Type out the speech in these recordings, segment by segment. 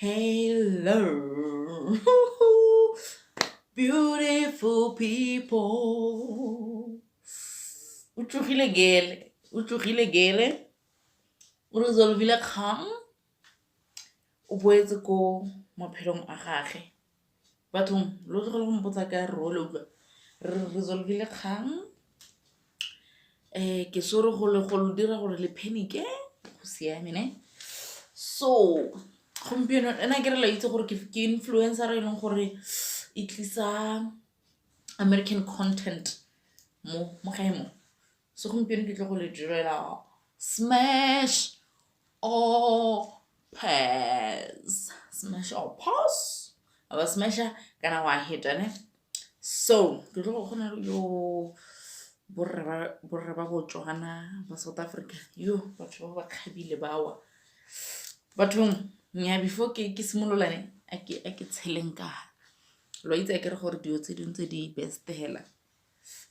Hello, beautiful people. Utlogile gele. O resolvile kgang. O boetse ko maphelong a gage. Bathong lo tlogela go mpotsa ka role utlwa. Re resolvile kgang. Ke sore go le dira gore le panic go siame ne. So gompieno ena ke re la itse gore ke influencer e leng gore e tlisa American content mo gae mo. So gompieno ke tlo go le direla smash or pass. Smash or pass. Aba smasha kana wa hita ne. So ke tlo go gona yo borra ba Botswana ba South Africa. Yo batho ba khabile bawa. Bathong nya before ke simololane a ke tsheleng ka lo itse ke re gore dio tse ding tse di best hela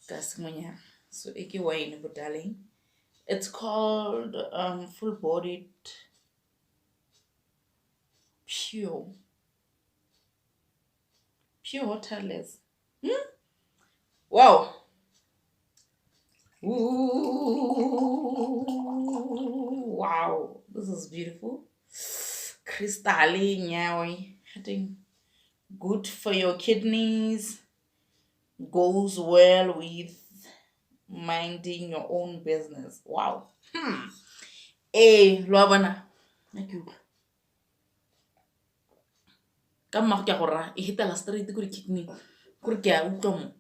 ka sengonyana. So ke wine but darling, it's called full bodied pure waterless. Wow. Ooh, wow, this is beautiful. Crystal nyawe, I think good for your kidneys, goes well with minding your own business. Wow. Lo bona thank you ka mma ke gora e hitela straight go di kidney gore ke a utlwa mo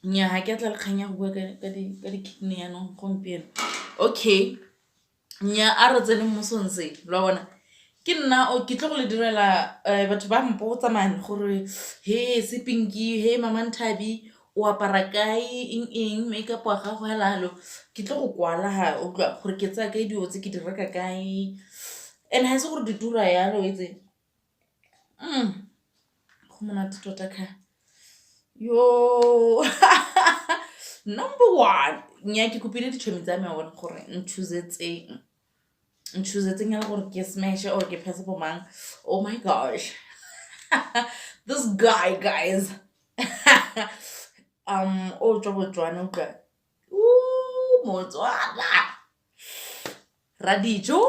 nya ha ke tla le khanya go bua ka di kidney ya no gompieno. Okay nya a re tsene mo sonse lo bona ke nna o ke tlo go le direla batho ba mpotsa man gore he se pinki he mama Nthabi o apara kae eng makeup wa gago helalo ke tlo go kwala ha o tla gore ke tsa ka dio tse ke di reka kae and ha se gore di dura ya lo itse go mona tota ka yo number 1 nya ke kopile ditšhomi tsa me bona gore nchuzetseng ya gore ke smash or ke pass po mang. Oh my gosh. This guy guys o tswa Botswana utlwa Motswana radijo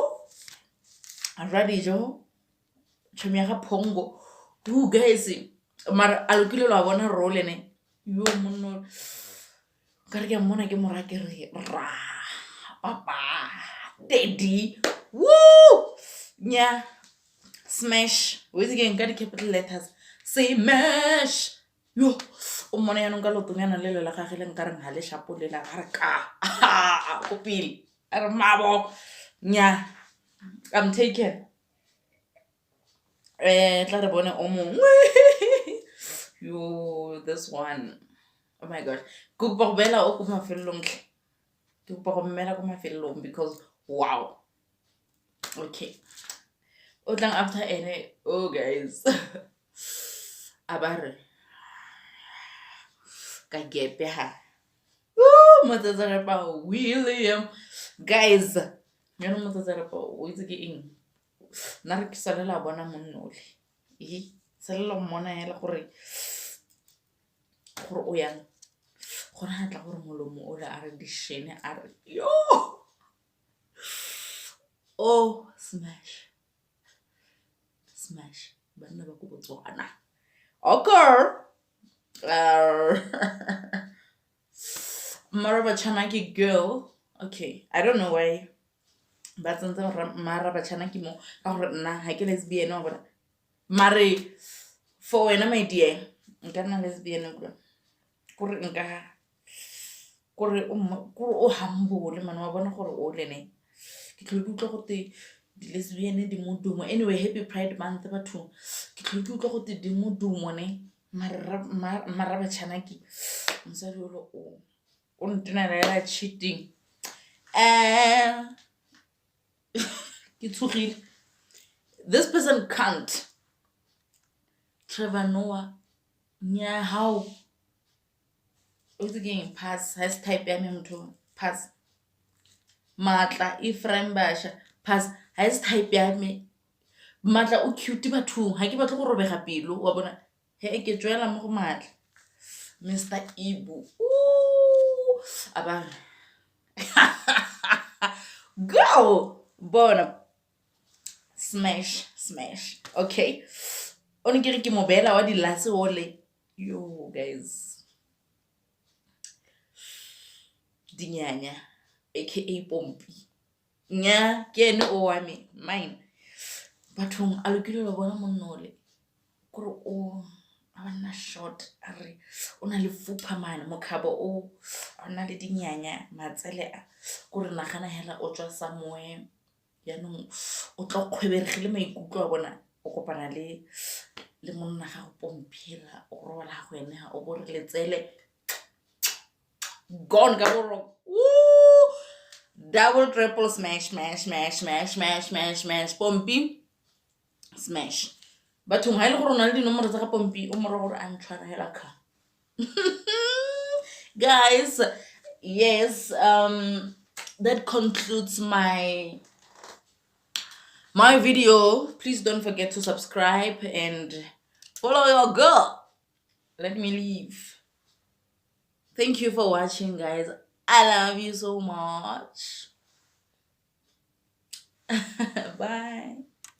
tšhomi ya ga Pongo guys mara a lokile lo bona role ne yo monno ka re ke mmona ke mora ke re ra papa daddy woo nya smash with again ka di capital letters say mash yo o mona ya nka lotonyana le la gage le nka reng ha le shapo le la ga ka go pile are mabo nya I'm taken tla re bone o mongwe yo this one oh my god go ba bela o ko mafelong ke go mmela ko mafelong because wow. Okay o tlang after ene oh guys abare ka gepe ha motsetsana pa William guys yona motsetsana pa o itse ke eng na re ke salela bona monnole salela mmona hela gore o yang gore ha tla gore molomo o la a re dishene a re yo oh smash banna ba go Botswana okay Maraba Chanaki girl. Okay, I don't know why. But something Maraba Chanaki mo na ha ke lesbian no but mare for wena my dear nkana lesbian go gore nka gore o humble man wa bona gore o lene ke tlhole go te di lesbian di modumo anyway happy pride month batho ke tlhole go te di modumo ne Maraba Chanaki mosadi o ntena cheating this person can't Trevor Noah nya how what's again pass has type ya motho pass matla Ephraim Basha pass ha se type ya me. Matla o cute bathong, ha ke batle go robega pelo wa bona. He ke tswela mo go Matla. Mr. Ibu. Ooh, aba. Go! Bona. Smash, smash. Okay. One ke re ke mobela wa di lase ole. Yo guys. Dinyanya aka Pompi. Nya ke ene o wa me, mine. Bathong a lokile lo bona monnole. Kore o a short a re o na le fupa mane mokhabo o na le dinyanya matsele a kore nagana hela o tswa somewhere ya no o tlo khweberegile maikutlo a bona o kopana le monna ga go Pompira o rola go ene ha o bo re letsele gone ka borong. Woo! Double triple smash smash smash smash smash smash smash Pompi smash. Bathong ha ile gore o na le dinomoro tsa ga Pompi o mora gore a ntshwara hela kha. Guys, yes, that concludes my video. Please don't forget to subscribe and follow your girl. Let me leave. Thank you for watching, guys. I love you so much. Bye.